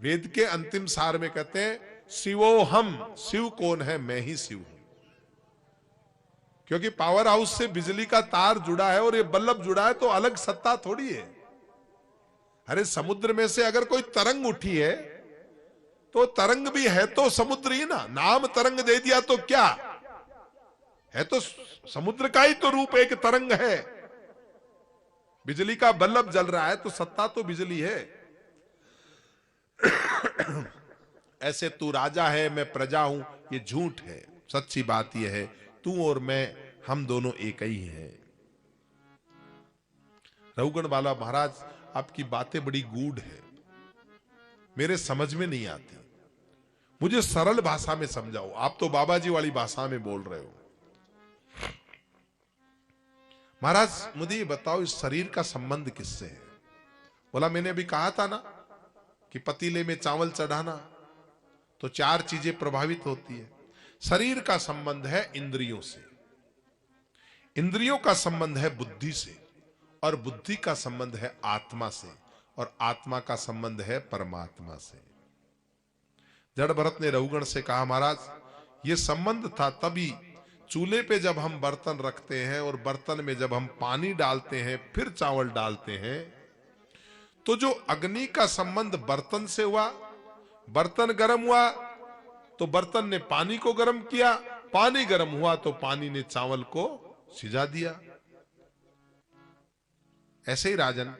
वेद के अंतिम सार में कहते हैं शिवो हम, शिव कौन है? मैं ही शिव हूं। क्योंकि पावर हाउस से बिजली का तार जुड़ा है और ये बल्ब जुड़ा है, तो अलग सत्ता थोड़ी है। अरे समुद्र में से अगर कोई तरंग उठी है तो तरंग भी है तो समुद्र ही ना। नाम तरंग दे दिया तो क्या है? तो समुद्र का ही तो रूप एक तरंग है। बिजली का बल्ब जल रहा है तो सत्ता तो बिजली है। ऐसे तू राजा है मैं प्रजा हूं, ये झूठ है। सच्ची बात यह है तू और मैं, हम दोनों एक ही हैं। रघुगण बाला महाराज, आपकी बातें बड़ी गूढ़ है, मेरे समझ में नहीं आती। मुझे सरल भाषा में समझाओ। आप तो बाबा जी वाली भाषा में बोल रहे हो। महाराज मुझे ये बताओ, इस शरीर का संबंध किससे है? बोला मैंने अभी कहा था ना कि पतीले में चावल चढ़ाना तो 4 चीजें प्रभावित होती है। शरीर का संबंध है इंद्रियों से, इंद्रियों का संबंध है बुद्धि से, और बुद्धि का संबंध है आत्मा से, और आत्मा का संबंध है परमात्मा से। जड़ भरत ने रघुगण से कहा महाराज ये संबंध था तभी चूल्हे पे जब हम बर्तन रखते हैं और बर्तन में जब हम पानी डालते हैं फिर चावल डालते हैं, तो जो अग्नि का संबंध बर्तन से हुआ, बर्तन गर्म हुआ तो बर्तन ने पानी को गर्म किया, पानी गर्म हुआ तो पानी ने चावल को सिझा दिया। ऐसे ही राजन,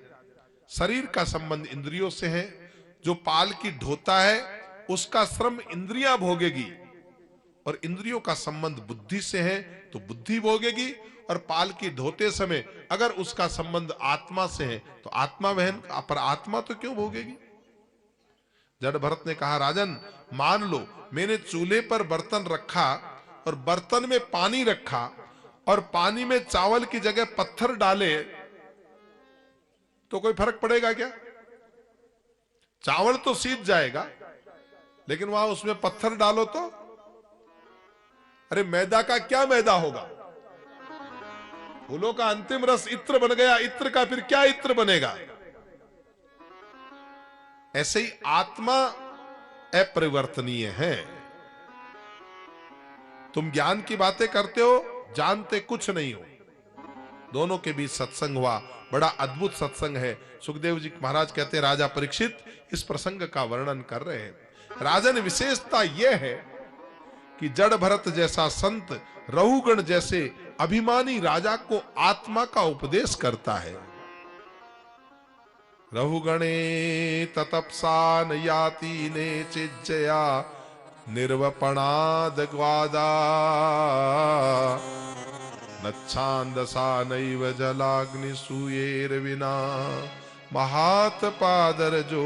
शरीर का संबंध इंद्रियों से है। जो पाल की ढोता है उसका श्रम इंद्रियां भोगेगी, और इंद्रियों का संबंध बुद्धि से है तो बुद्धि भोगेगी। और पाल की ढोते समय अगर उसका संबंध आत्मा से है तो आत्मा वहन, पर आत्मा तो क्यों भोगेगी? जड़ भरत ने कहा राजन मान लो मैंने चूल्हे पर बर्तन रखा और बर्तन में पानी रखा और पानी में चावल की जगह पत्थर डाले तो कोई फर्क पड़ेगा क्या? चावल तो सीज जाएगा, लेकिन वहां उसमें पत्थर डालो तो अरे मैदा का क्या मैदा होगा? फूलों का अंतिम रस इत्र बन गया, इत्र का फिर क्या इत्र बनेगा? ऐसे ही आत्मा अपरिवर्तनीय है। तुम ज्ञान की बातें करते हो, जानते कुछ नहीं हो। दोनों के बीच सत्संग हुआ, बड़ा अद्भुत सत्संग है। सुखदेव जी महाराज कहते हैं राजा परीक्षित इस प्रसंग का वर्णन कर रहे हैं। राजन विशेषता यह है कि जड़ भरत जैसा संत रघुगण जैसे अभिमानी राजा को आत्मा का उपदेश करता है। रघुगणे ततपसा न याति ने चिज्जया निर्वपणाद ग्वादा नच्छांदसा नैव जलाग्नि सूयेर विना महात पादर जो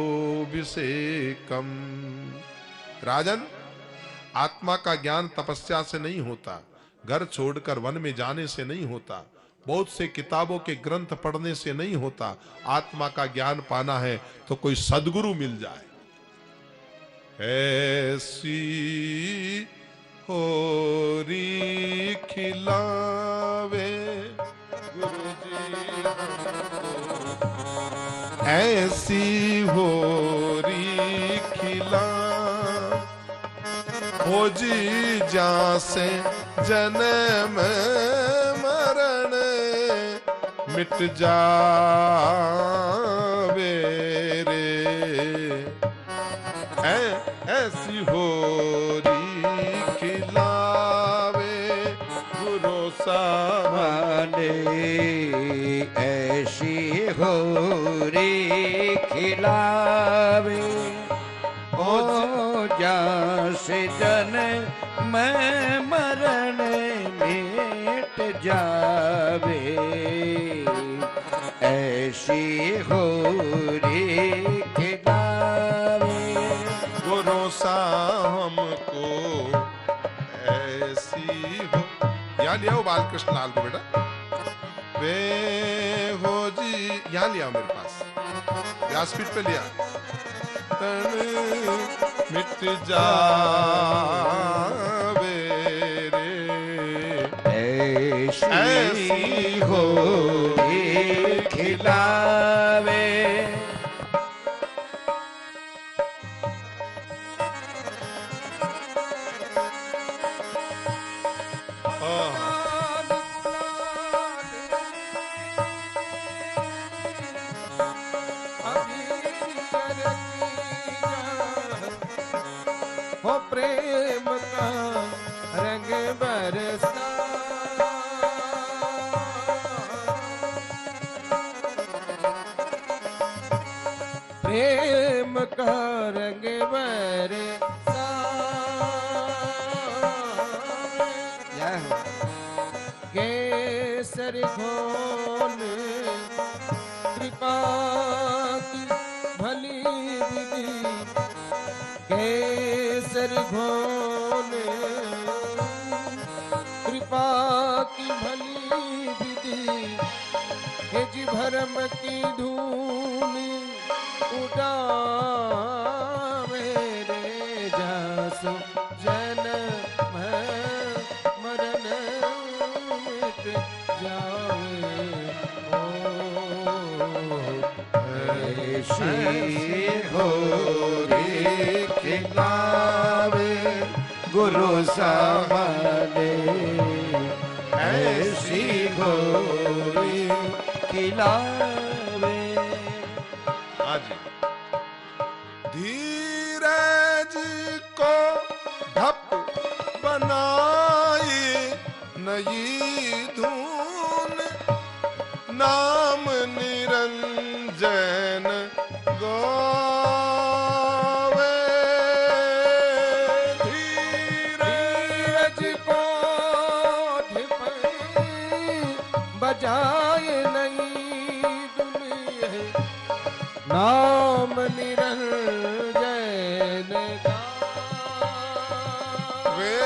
विसेकम। राजन आत्मा का ज्ञान तपस्या से नहीं होता, घर छोड़कर वन में जाने से नहीं होता, बहुत से किताबों के ग्रंथ पढ़ने से नहीं होता। आत्मा का ज्ञान पाना है तो कोई सद्गुरु मिल जाए। ऐसी होरी खिलावे गुरुजी, ऐसी होरी खिला हो जी जा से जन्म मरण मिट जावे रे। ऐसी होरी खिलावे गुरु सामने, ऐसी होरी खिलावे हो जासे जन्म मरण मिट जावे। ऐसी होरी खिलावे गुरु सा हमको ऐसी हो। यहाँ लिया हो बालकृष्ण लाल को बेटा, वे हो जी यहाँ लिया मेरे पास, व्यासपीठ पे लिया। मिट जावे रे ऐसी होरी खिलावे का रंग बरसा, प्रेम का रंग बरसा, केसर घोल कृपा की भली विधि, केसर घोल कृपा की भली विधि, हे जी भरम की धूल उड़ा मेरे जासु जन्म मरण मिट जावे, ऐसी हो रे खिलावे गुरु सामने, ऐसी हो रे खिलावे। आज धीरज को ढप बनाए नई धून, नाम निरंजन गावे, धीरज को ढिप बजाए नई दुनिया, नाम निरंजन वे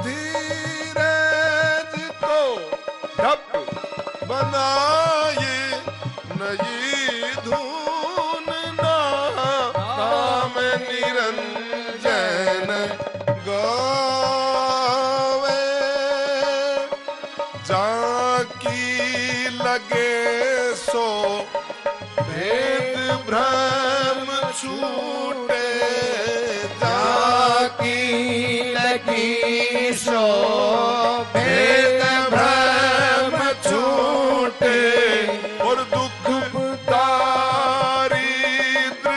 धीरज को ढप बनाए नई धून, नाम निरंजन गावे, जाकी लगे सो भेद भ्रम छूटे, जाकी लगी सो भेद भ्रम छूटे, और दुख दारिद्र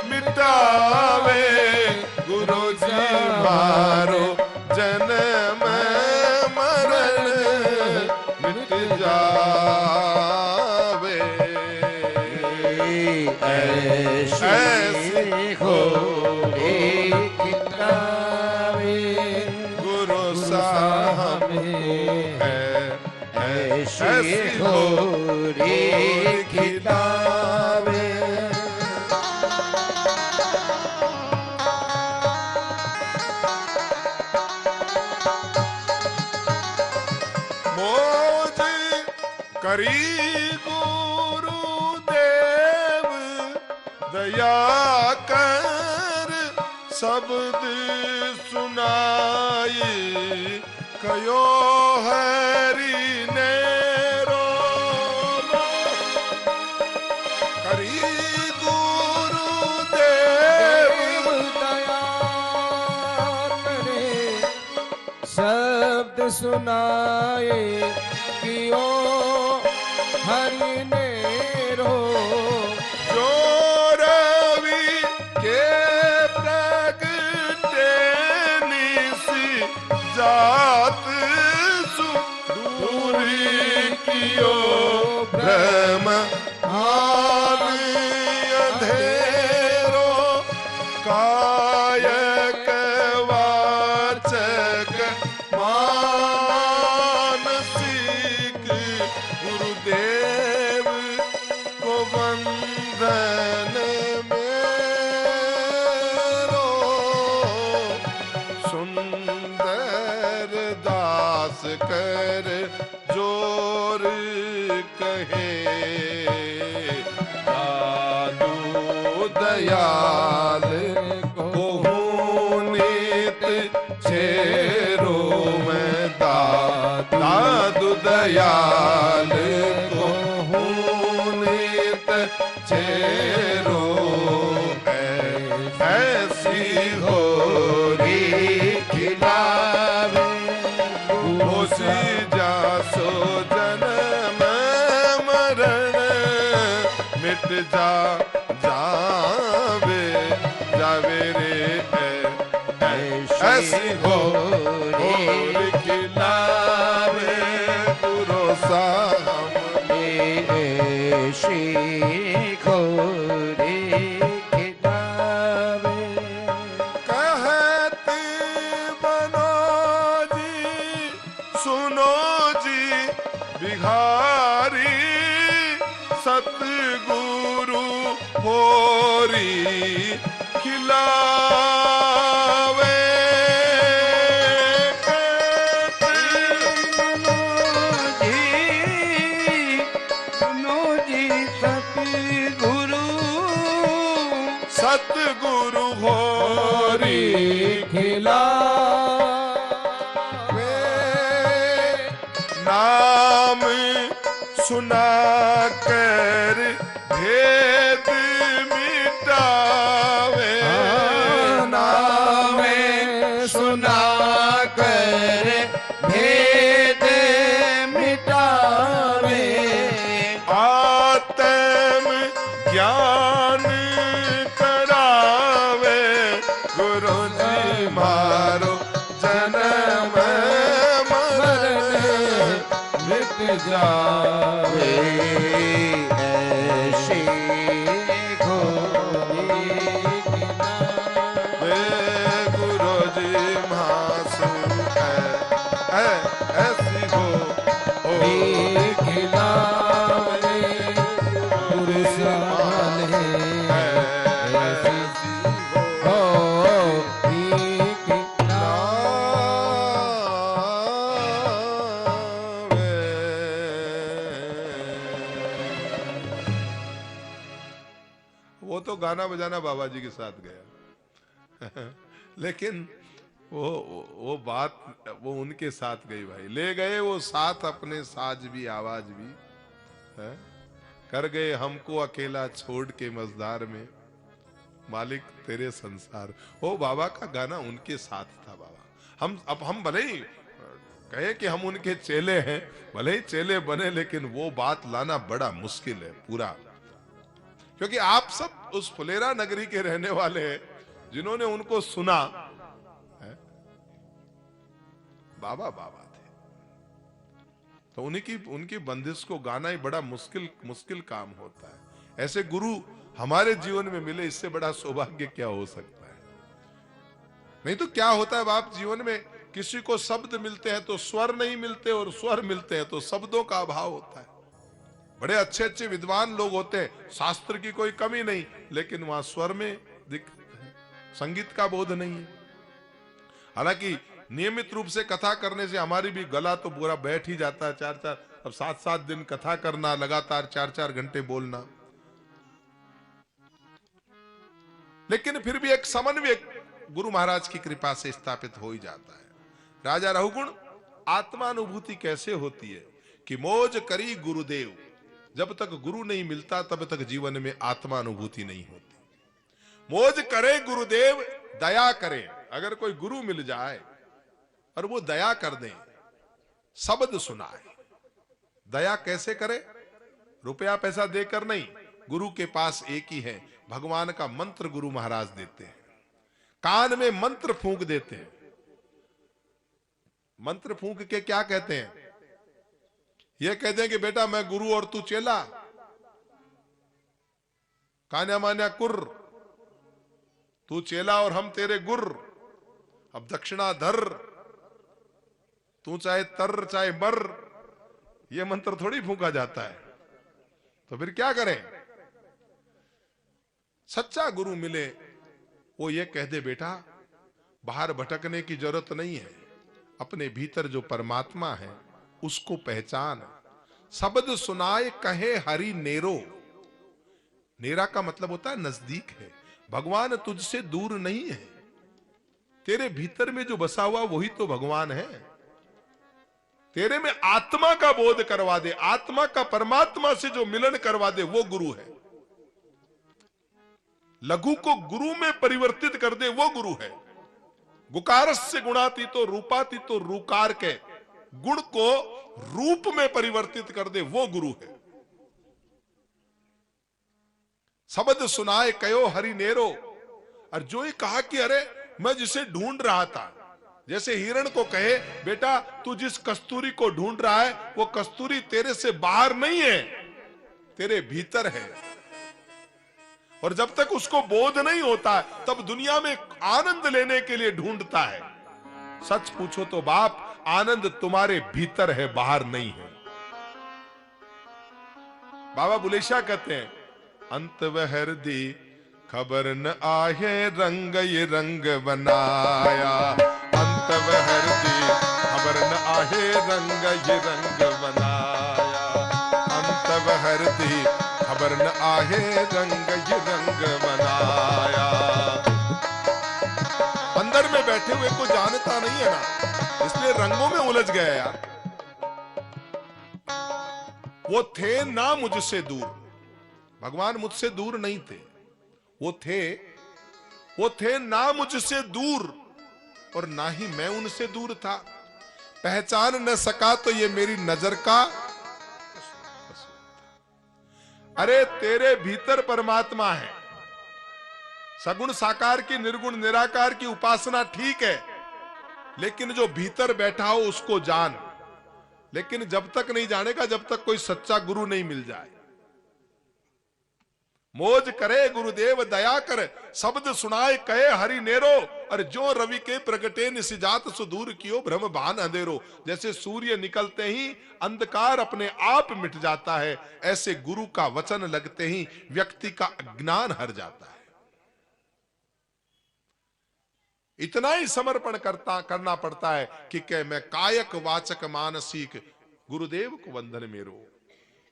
मिटावे, गुरु जी मारो जन्म मरण मिट जावे, ऐसी हो रे खिलावे गुरु साहब ऐसी हो रे खिलावे। मौज करी गुरुदेव दया कर, शब्द सुनाई कयो हरि ने रोलो, करी गुरुदेव दया करे, शब्द सुनाए कियो हरि ने रो, जो रवि के प्रगटे निसी जात दूरी कियो भ्रम हाल अंधेरो, कायक वाचक मानसिक, गुरुदेव को वंदन मेरो, सुंदर दास कर जोर कहे, दादू दयाल को नित छेरो में दादू दयाल को नित छेरो, ऐसी हो रे खिलावे होसी जासो जन्म मरण मिट जावे, जावे रे बुलावे सतगुरु सतगुरु होरी खिला नाम सुना कर भेद मिटावे नाम सुना कर भेद मिटावे आत्म ज्ञान करावे गुरु जी मारो जन्म मरण मिट जावे ऐसी घोरी वे गुरु जी मासु है ऐसी हो खिलावे गुरु साले ऐसी हो वो तो गाना बजाना बाबा जी के साथ गया लेकिन वो बात वो उनके साथ गई भाई, ले गए वो साथ अपने साज भी आवाज भी है? कर गए हमको अकेला छोड़ के मजदार में मालिक तेरे संसार। वो बाबा का गाना उनके साथ था बाबा। हम भले ही कहे कि हम उनके चेले हैं, भले ही चेले बने, लेकिन वो बात लाना बड़ा मुश्किल है पूरा, क्योंकि आप सब उस फुलेरा नगरी के रहने वाले हैं जिन्होंने उनको सुना है? बाबा बाबा थे, तो उनकी बंदिश को गाना ही बड़ा मुश्किल काम होता है। ऐसे गुरु हमारे जीवन में मिले, इससे बड़ा सौभाग्य क्या हो सकता है? नहीं तो क्या होता है बाप, जीवन में किसी को शब्द मिलते हैं तो स्वर नहीं मिलते, और स्वर मिलते हैं तो शब्दों का अभाव होता है। बड़े अच्छे अच्छे विद्वान लोग होते हैं, शास्त्र की कोई कमी नहीं, लेकिन वहां स्वर में दिक्कत है, संगीत का बोध नहीं है। हालांकि नियमित रूप से कथा करने से हमारी भी गला तो पूरा बैठ ही जाता है। 4-4 अब 7-7 दिन कथा करना, लगातार 4-4 घंटे बोलना, लेकिन फिर भी एक समन्वय गुरु महाराज की कृपा से स्थापित हो ही जाता है। राजा रहुगुण आत्मानुभूति कैसे होती है कि मौज करी गुरुदेव, जब तक गुरु नहीं मिलता तब तक जीवन में आत्मानुभूति नहीं होती। मौज करे गुरुदेव दया करे, अगर कोई गुरु मिल जाए और वो दया कर दे, शब्द सुनाए। दया कैसे करे? रुपया पैसा देकर नहीं, गुरु के पास एक ही है, भगवान का मंत्र गुरु महाराज देते हैं, कान में मंत्र फूंक देते हैं। मंत्र फूंक के क्या कहते हैं? ये कहते हैं कि बेटा मैं गुरु और तू चेला, कान्या मान्या कुर, तू चेला और हम तेरे गुर, अब दक्षिणा धर, तू चाहे तर चाहे बर। ये मंत्र थोड़ी फूंका जाता है, तो फिर क्या करें? सच्चा गुरु मिले, वो ये कह दे बेटा बाहर भटकने की जरूरत नहीं है, अपने भीतर जो परमात्मा है उसको पहचान। शब्द सुनाए कहे हरि नेरो, नेरा का मतलब होता है नजदीक है, भगवान तुझसे दूर नहीं है, तेरे भीतर में जो बसा हुआ वही तो भगवान है। तेरे में आत्मा का बोध करवा दे, आत्मा का परमात्मा से जो मिलन करवा दे वो गुरु है। लघु को गुरु में परिवर्तित कर दे वो गुरु है। गुकारस्य गुणातीतो रूपातीतो रूकार के गुण को रूप में परिवर्तित कर दे वो गुरु है। शब्द सुनाए कयो हरि नेरो, और जो ये कहा कि अरे मैं जिसे ढूंढ रहा था, जैसे हिरण को कहे बेटा तू जिस कस्तूरी को ढूंढ रहा है वो कस्तूरी तेरे से बाहर नहीं है, तेरे भीतर है, और जब तक उसको बोध नहीं होता तब दुनिया में आनंद लेने के लिए ढूंढता है। सच पूछो तो बाप, आनंद तुम्हारे भीतर है, बाहर नहीं है। बाबा बुलेशा कहते हैं अंत वहर दी खबर न आहे रंग ये रंग बनाया, अंत बहर दी खबर न आहे रंग ये रंग बनाया, अंत बहर दी खबर न आहे रंग ये रंग बनाया। अंदर में बैठे हुए को जानता नहीं है ना, इसलिए रंगों में उलझ गया यार। वो थे ना मुझसे दूर, भगवान मुझसे दूर नहीं थे, वो थे ना मुझसे दूर और ना ही मैं उनसे दूर था। पहचान न सका तो ये मेरी नजर का कसूर था। अरे तेरे भीतर परमात्मा है, सगुण साकार की निर्गुण निराकार की उपासना ठीक है, लेकिन जो भीतर बैठा हो उसको जान। लेकिन जब तक नहीं जानेगा जब तक कोई सच्चा गुरु नहीं मिल जाए। मोज करे गुरुदेव दया कर, शब्द सुनाए कहे हरि नेरो, और जो रवि के प्रगटे निसिजात सुदूर कियो भ्रम भान अंधेरो। जैसे सूर्य निकलते ही अंधकार अपने आप मिट जाता है, ऐसे गुरु का वचन लगते ही व्यक्ति का अज्ञान हर जाता है। इतना ही समर्पण करना पड़ता है कि कह मैं कायक वाचक मानसिक गुरुदेव को वंदन मेरो।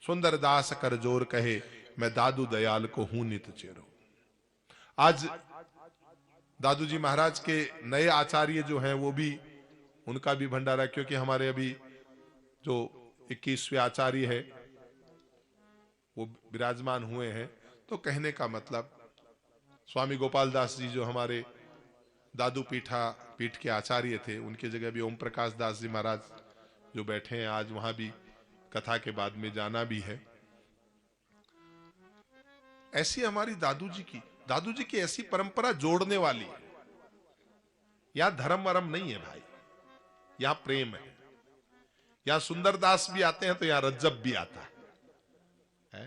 सुंदर दास कर जोर कहे मैं दादू दयाल को हूं नित चेरो। आज दादू जी महाराज के नए आचार्य जो हैं वो भी, उनका भी भंडारा, क्योंकि हमारे अभी जो 21वें आचार्य है वो विराजमान हुए हैं। तो कहने का मतलब स्वामी गोपाल दास जी जो हमारे दादू पीठ के आचार्य थे, उनकी जगह भी ओम प्रकाश दास जी महाराज जो बैठे हैं, आज वहां भी कथा के बाद में जाना भी है। ऐसी हमारी दादू जी की ऐसी परंपरा जोड़ने वाली है। यहां धर्म वरम नहीं है भाई, यहां प्रेम है। यहां सुंदरदास भी आते हैं तो यहां रज्जब भी आता है।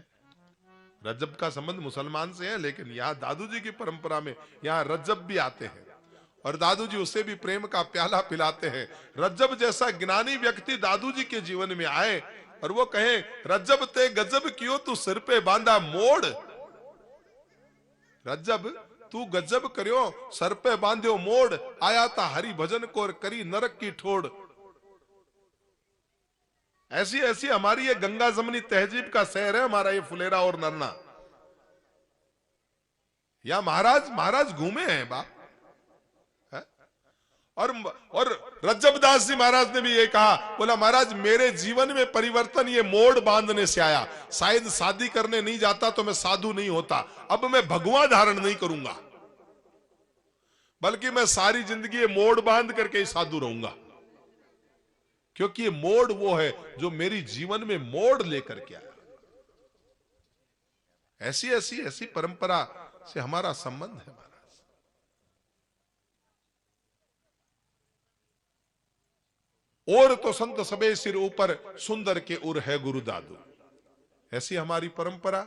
रज्जब का संबंध मुसलमान से है, लेकिन यहां दादू जी की परंपरा में यहां रज्जब भी आते हैं और दादू जी उससे भी प्रेम का प्याला पिलाते हैं। रज्जब जैसा ज्ञानी व्यक्ति दादू जी के जीवन में आए और वो कहे रज्जब ते गजब क्यों तू सिर पे बांधा मोड़, रज्जब तू गजब करियो सर पे बांध्यो मोड़, आया था हरि भजन को करी नरक की ठोड़। ऐसी ऐसी हमारी ये गंगा जमनी तहजीब का शहर है हमारा ये फुलेरा और नरना। या महाराज घूमे हैं बाप। और रज्जब दास जी महाराज ने भी ये कहा, बोला महाराज मेरे जीवन में परिवर्तन ये मोड़ बांधने से आया। शायद शादी करने नहीं जाता तो मैं साधु नहीं होता, अब मैं भगवा धारण नहीं करूंगा, बल्कि मैं सारी जिंदगी ये मोड़ बांध करके ही साधु रहूंगा, क्योंकि ये मोड़ वो है जो मेरी जीवन में मोड़ लेकर के आया। ऐसी परंपरा से हमारा संबंध है। और तो संत सबे सिर ऊपर सुंदर के उर है गुरु दादू। ऐसी हमारी परंपरा।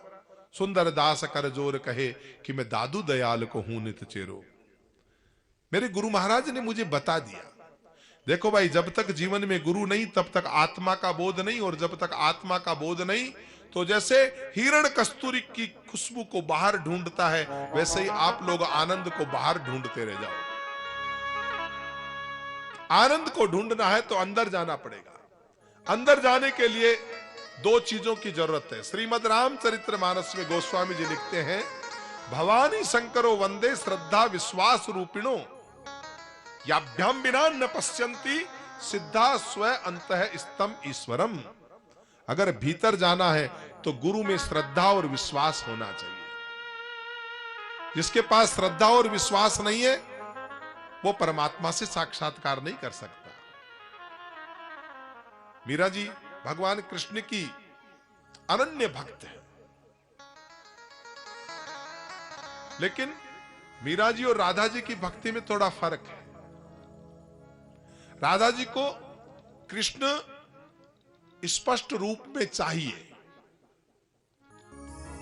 सुंदर दास कर जोर कहे कि मैं दादू दयाल को हूं नित चेरो। मेरे गुरु महाराज ने मुझे बता दिया, देखो भाई जब तक जीवन में गुरु नहीं तब तक आत्मा का बोध नहीं, और जब तक आत्मा का बोध नहीं तो जैसे हिरण कस्तूरी की खुशबू को बाहर ढूंढता है, वैसे ही आप लोग आनंद को बाहर ढूंढते रह जाओ। आनंद को ढूंढना है तो अंदर जाना पड़ेगा। अंदर जाने के लिए दो चीजों की जरूरत है। श्रीमद् रामचरितमानस में गोस्वामी जी लिखते हैं, भवानी शंकरो वंदे श्रद्धा विश्वास रूपिणो, याभ्याम बिना न पश्यन्ति सिद्धा स्व अंतः स्तम ईश्वरम। अगर भीतर जाना है तो गुरु में श्रद्धा और विश्वास होना चाहिए। जिसके पास श्रद्धा और विश्वास नहीं है वो परमात्मा से साक्षात्कार नहीं कर सकता। मीरा जी भगवान कृष्ण की अनन्य भक्त है, लेकिन मीरा जी और राधा जी की भक्ति में थोड़ा फर्क है। राधा जी को कृष्ण स्पष्ट रूप में चाहिए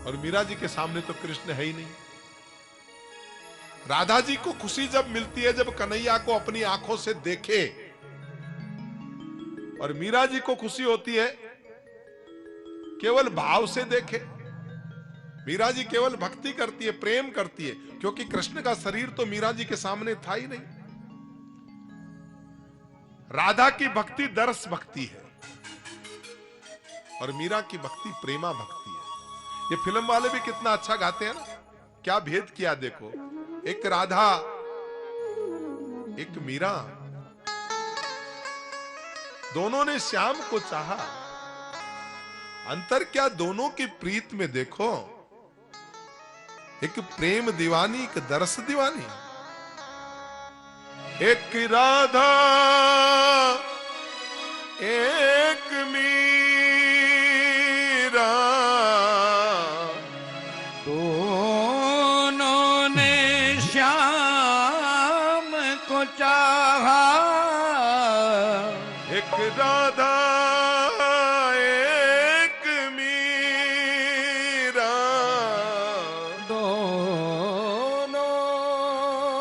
और मीरा जी के सामने तो कृष्ण है ही नहीं। राधा जी को खुशी जब मिलती है जब कन्हैया को अपनी आंखों से देखे, और मीरा जी को खुशी होती है केवल भाव से देखे। मीरा जी केवल भक्ति करती है, प्रेम करती है, क्योंकि कृष्ण का शरीर तो मीरा जी के सामने था ही नहीं। राधा की भक्ति दरस भक्ति है और मीरा की भक्ति प्रेमा भक्ति है। ये फिल्म वाले भी कितना अच्छा गाते हैं ना, क्या भेद किया देखो, एक राधा एक मीरा, दोनों ने श्याम को चाहा, अंतर क्या दोनों की प्रीत में देखो, एक प्रेम दीवानी एक दरस दीवानी। एक राधा एक मीरा, दोनों ने श्याम को चाहा, एक राधा एक मीरा, दोनों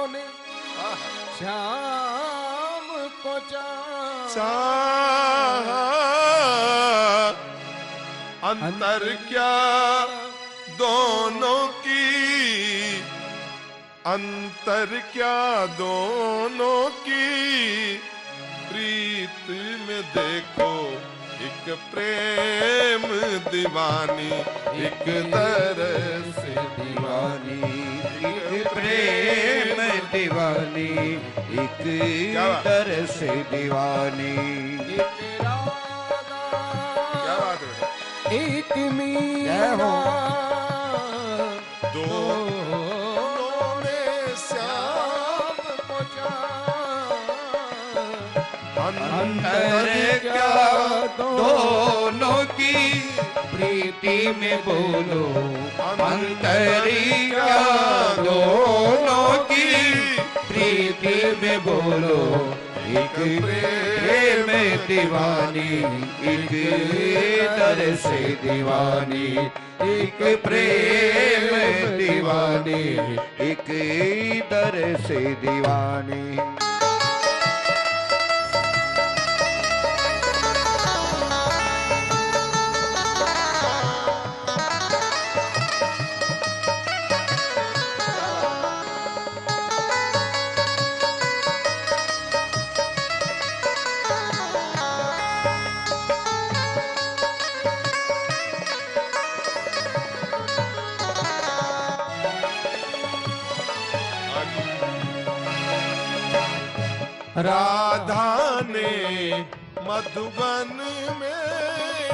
ने श्याम को चाहा, अंतर क्या दोनों की, अंतर क्या दोनों की प्रीत में देखो, एक प्रेम दीवानी एक तरस दीवानी, एक प्रेम दीवानी, एक तरस दीवानी। क्या बात है, एक मीरा, दोनों ने श्याम को अंतर क्या दोनों की प्रीति में बोलो, अंतर क्या दोनों की प्रीति में बोलो, एक प्रेम दीवानी एक तरस दीवानी, एक प्रेम दीवानी एक तरस दीवानी। राधा ने मधुबन में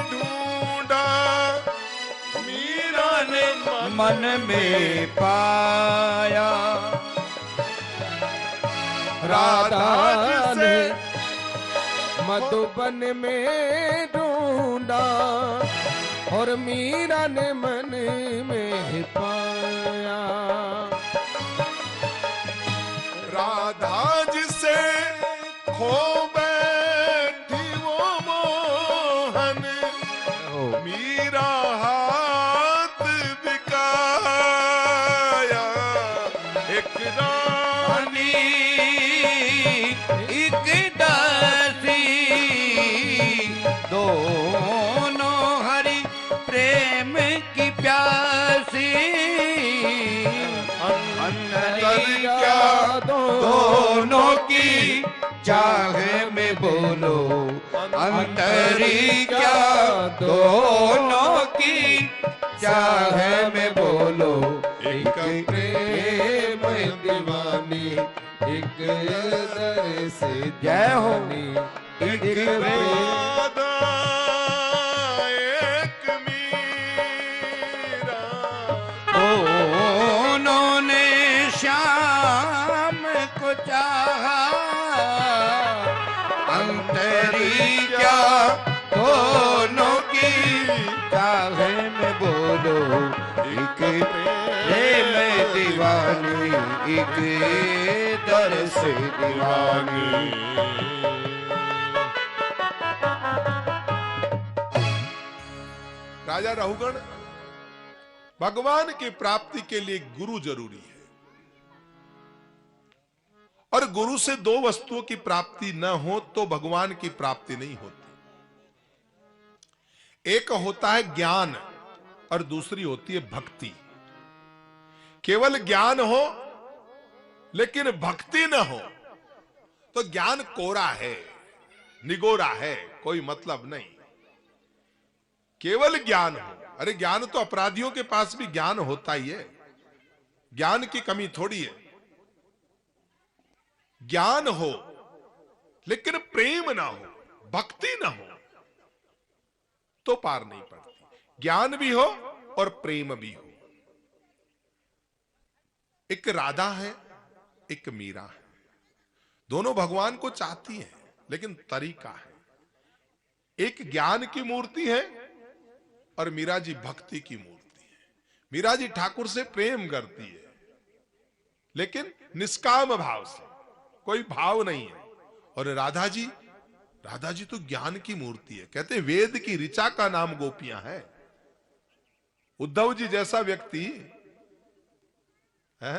ढूंढा, मीरा ने मन में पाया, राधा ने से मधुबन में ढूंढा और मीरा ने मन में पाया। राधा जिसे खो बैठी वो मोहन, मीरा हाथ बिकाया, एक रानी एक दासी, दोनों हरि प्रेम की प्यासी, अंतर क्या दोनों की चाह में बोलो, अंतरी क्या दोनों की चाह में बोलो, एक प्रेम दीवानी एक तरस जय हो। दीवानी, एक राधा एक मीरा, दोनों ने श्याम को चाहा, अंतरी क्या दोनों की चाह में बोलो, एक प्रेम दीवानी एक तरस दीवानी। राजा रहुगण, भगवान की प्राप्ति के लिए गुरु जरूरी है और गुरु से दो वस्तुओं की प्राप्ति न हो तो भगवान की प्राप्ति नहीं होती। एक होता है ज्ञान और दूसरी होती है भक्ति। केवल ज्ञान हो लेकिन भक्ति न हो तो ज्ञान कोरा है, निगोरा है, कोई मतलब नहीं। केवल ज्ञान हो, अरे ज्ञान तो अपराधियों के पास भी ज्ञान होता ही है, ज्ञान की कमी थोड़ी है। ज्ञान हो लेकिन प्रेम ना हो, भक्ति ना हो तो पार नहीं पड़ती। ज्ञान भी हो और प्रेम भी हो। एक राधा है, एक मीरा है, दोनों भगवान को चाहती हैं लेकिन तरीका है। एक ज्ञान की मूर्ति है और मीरा जी भक्ति की मूर्ति है। मीरा जी ठाकुर से प्रेम करती है लेकिन निष्काम भाव से, कोई भाव नहीं है। और राधा जी तो ज्ञान की मूर्ति है। कहते वेद की ऋचा का नाम गोपियां है। उद्धव जी जैसा व्यक्ति है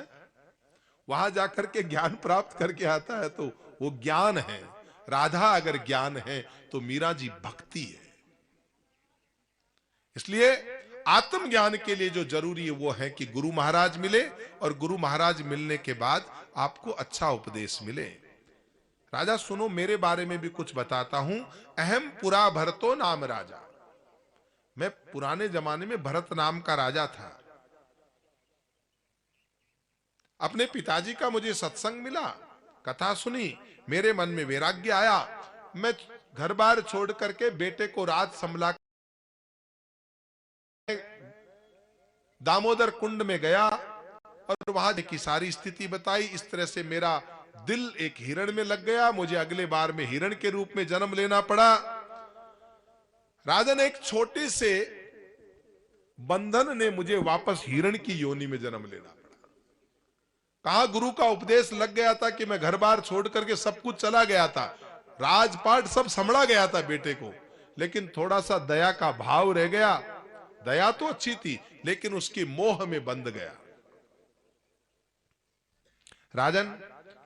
वहां जाकर के ज्ञान प्राप्त करके आता है तो वो ज्ञान है। राधा अगर ज्ञान है तो मीरा जी भक्ति है। इसलिए आत्मज्ञान के लिए जो जरूरी है वो है कि गुरु महाराज मिले और गुरु महाराज मिलने के बाद आपको अच्छा उपदेश मिले। राजा सुनो, मेरे बारे में भी कुछ बताता हूं। अहम पुरा भरतो नाम राजा। मैं पुराने जमाने में भरत नाम का राजा था। अपने पिताजी का मुझे सत्संग मिला, कथा सुनी, मेरे मन में वैराग्य आया। मैं घर बार छोड़ करके बेटे को राज संभला दामोदर कुंड में गया और वहां की सारी स्थिति बताई। इस तरह से मेरा दिल एक हिरण में लग गया। मुझे अगले बार में हिरण के रूप में जन्म लेना पड़ा। राजन, एक छोटे से बंधन ने मुझे वापस हिरण की योनि में जन्म लेना पड़ा। कहा गुरु का उपदेश लग गया था कि मैं घर बार छोड़ करके सब कुछ चला गया था, राजपाट सब संभला गया था बेटे को, लेकिन थोड़ा सा दया का भाव रह गया। दया तो अच्छी थी लेकिन उसकी मोह में बंध गया। राजन,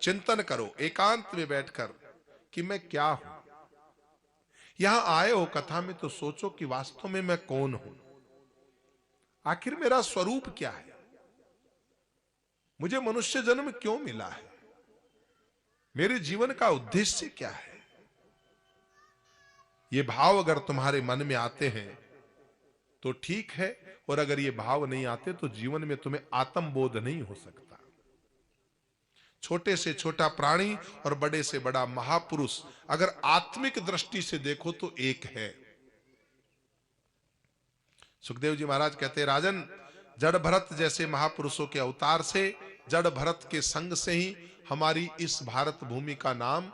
चिंतन करो एकांत में बैठकर कि मैं क्या हूं। यहां आए हो कथा में तो सोचो कि वास्तव में मैं कौन हूं, आखिर मेरा स्वरूप क्या है, मुझे मनुष्य जन्म क्यों मिला है, मेरे जीवन का उद्देश्य क्या है। ये भाव अगर तुम्हारे मन में आते हैं तो ठीक है, और अगर ये भाव नहीं आते तो जीवन में तुम्हें आत्मबोध नहीं हो सकता। छोटे से छोटा प्राणी और बड़े से बड़ा महापुरुष अगर आत्मिक दृष्टि से देखो तो एक है। सुखदेव जी महाराज कहते हैं, राजन, जड़ भरत जैसे महापुरुषों के अवतार से, जड़ भरत के संग से ही हमारी इस भारत भूमि का नाम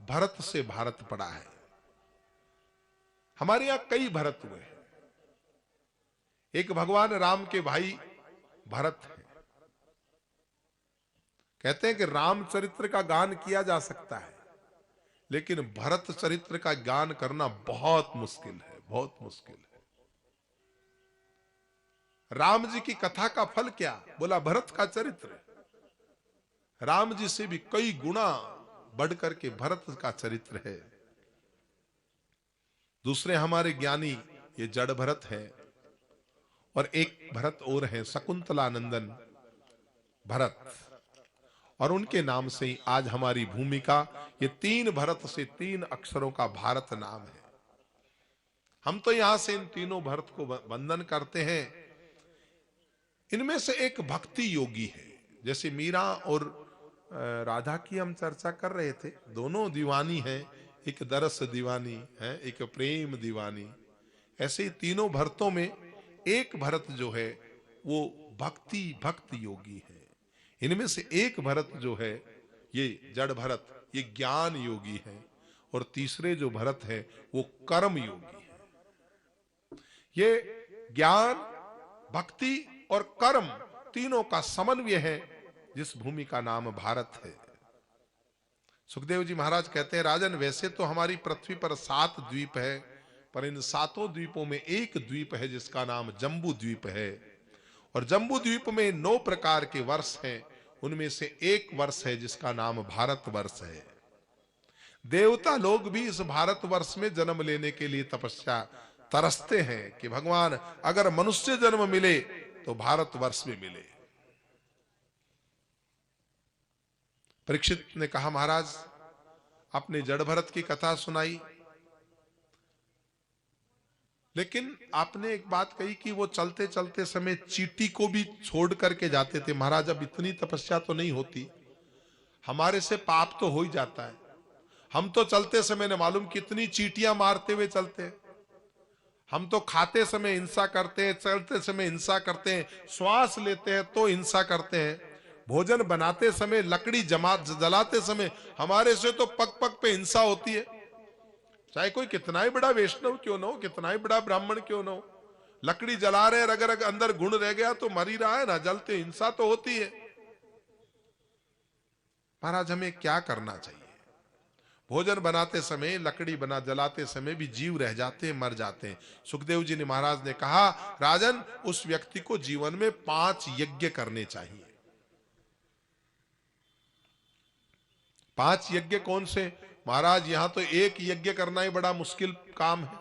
भरत से भारत पड़ा है। हमारे यहां कई भरत हुए हैं। एक भगवान राम के भाई भरत है। कहते हैं कि राम चरित्र का गान किया जा सकता है लेकिन भरत चरित्र का गान करना बहुत मुश्किल है, बहुत मुश्किल है। राम जी की कथा का फल क्या? बोला भरत का चरित्र। राम जी से भी कई गुना बढ़कर के भरत का चरित्र है। दूसरे हमारे ज्ञानी ये जड़ भरत है और एक भरत और है शकुंतलानंदन भरत, और उनके नाम से ही आज हमारी भूमि का ये 3 भरत से 3 अक्षरों का भारत नाम है। हम तो यहां से इन तीनों भरत को वंदन करते हैं। इनमें से एक भक्ति योगी है, जैसे मीरा और राधा की हम चर्चा कर रहे थे, दोनों दीवानी हैं, एक दरस दीवानी है, एक प्रेम दीवानी। ऐसे ही तीनों भरतों में एक भरत जो है वो भक्त योगी है। इनमें से एक भरत जो है ये जड़ भरत, ये ज्ञान योगी है, और तीसरे जो भरत है वो कर्म योगी है। ये ज्ञान, भक्ति और कर्म तीनों का समन्वय है जिस भूमि का नाम भारत है। सुखदेव जी महाराज कहते हैं, राजन, वैसे तो हमारी पृथ्वी पर 7 द्वीप है, पर इन 7 द्वीपों में एक द्वीप है जिसका नाम जम्बू द्वीप है, और जम्बू द्वीप में 9 प्रकार के वर्ष हैं। उनमें से एक वर्ष है जिसका नाम भारत वर्ष है। देवता लोग भी इस भारत वर्ष में जन्म लेने के लिए तपस्या तरसते हैं कि भगवान अगर मनुष्य जन्म मिले तो भारतवर्ष में मिले। परीक्षित ने कहा, महाराज आपने जड़ भरत की कथा सुनाई, लेकिन आपने एक बात कही कि वो चलते चलते समय चींटी को भी छोड़ करके जाते थे। महाराज अब इतनी तपस्या तो नहीं होती, हमारे से पाप तो हो ही जाता है। हम तो चलते समय न मालूम कितनी चींटियां मारते हुए चलते हैं। हम तो खाते समय हिंसा करते हैं, चलते समय हिंसा करते हैं, श्वास लेते हैं तो हिंसा करते हैं, भोजन बनाते समय, लकड़ी जलाते समय हमारे से तो पग पग पे हिंसा होती है। चाहे कोई कितना ही बड़ा वैष्णव क्यों ना हो, कितना ही बड़ा ब्राह्मण क्यों ना हो, लकड़ी जला रहे हैं, अगर अंदर गुण रह गया तो मर ही रहा है ना, जलते हिंसा तो होती है। महाराज हमें क्या करना चाहिए? भोजन बनाते समय, लकड़ी जलाते समय भी जीव रह जाते हैं, मर जाते हैं। सुखदेव जी ने महाराज ने कहा, राजन उस व्यक्ति को जीवन में 5 यज्ञ करने चाहिए। 5 यज्ञ कौन से? महाराज यहां तो एक यज्ञ करना ही बड़ा मुश्किल काम है,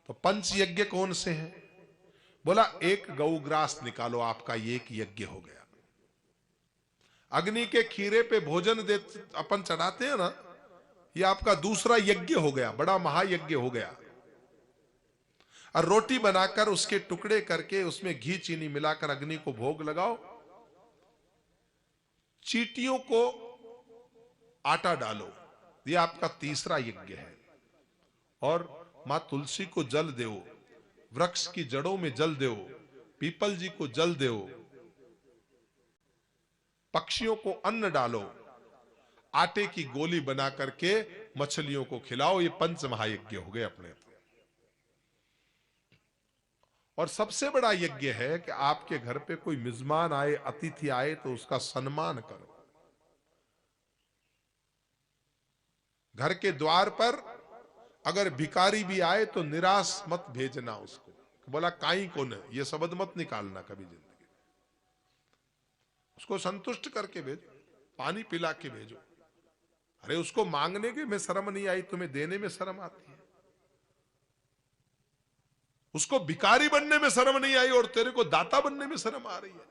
तो 5 यज्ञ कौन से हैं? बोला, एक गौग्रास निकालो, आपका एक यज्ञ हो गया। अग्नि के खीरे पे भोजन दे अपन चढ़ाते हैं ना, ये आपका दूसरा यज्ञ हो गया, बड़ा महायज्ञ हो गया। और रोटी बनाकर उसके टुकड़े करके उसमें घी चीनी मिलाकर अग्नि को भोग लगाओ, चींटियों को आटा डालो, ये आपका तीसरा यज्ञ है। और मां तुलसी को जल दो, वृक्ष की जड़ों में जल दो, पीपल जी को जल दो, पक्षियों को अन्न डालो, आटे की गोली बना करके मछलियों को खिलाओ। ये 5 महायज्ञ हो गए अपने। और सबसे बड़ा यज्ञ है कि आपके घर पे कोई मेजबान आए, अतिथि आए तो उसका सम्मान करो। घर के द्वार पर अगर भिखारी भी आए तो निराश मत भेजना उसको, बोला काई कौन है, ये शब्द मत निकालना कभी जिंदगी। उसको संतुष्ट करके भेजो, पानी पिला के भेजो। अरे उसको मांगने के में शर्म नहीं आई, तुम्हें देने में शर्म आती है। उसको भिखारी बनने में शर्म नहीं आई और तेरे को दाता बनने में शर्म आ रही है।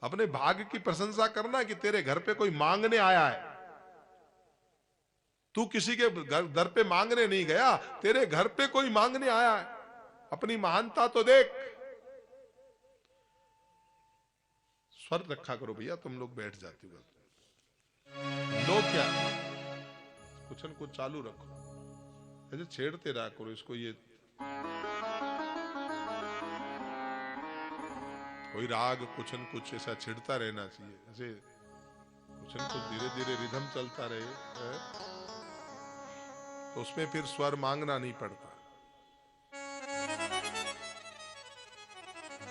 अपने भाग्य की प्रशंसा करना कि तेरे घर पे कोई मांगने आया है। तू किसी के दर पे मांगने नहीं गया, तेरे घर पे कोई मांगने आया है। अपनी महानता तो देख। स्वर रखा करो भैया, तुम लोग बैठ जाते हो। लोग क्या कुछ न कुछ चालू रखो, ऐसे छेड़ते रहा करो इसको। ये कोई राग कुछ न कुछ ऐसा छिड़ता रहना चाहिए, ऐसे कुछ न कुछ धीरे धीरे रिदम चलता रहे तो उसमें फिर स्वर मांगना नहीं पड़ता।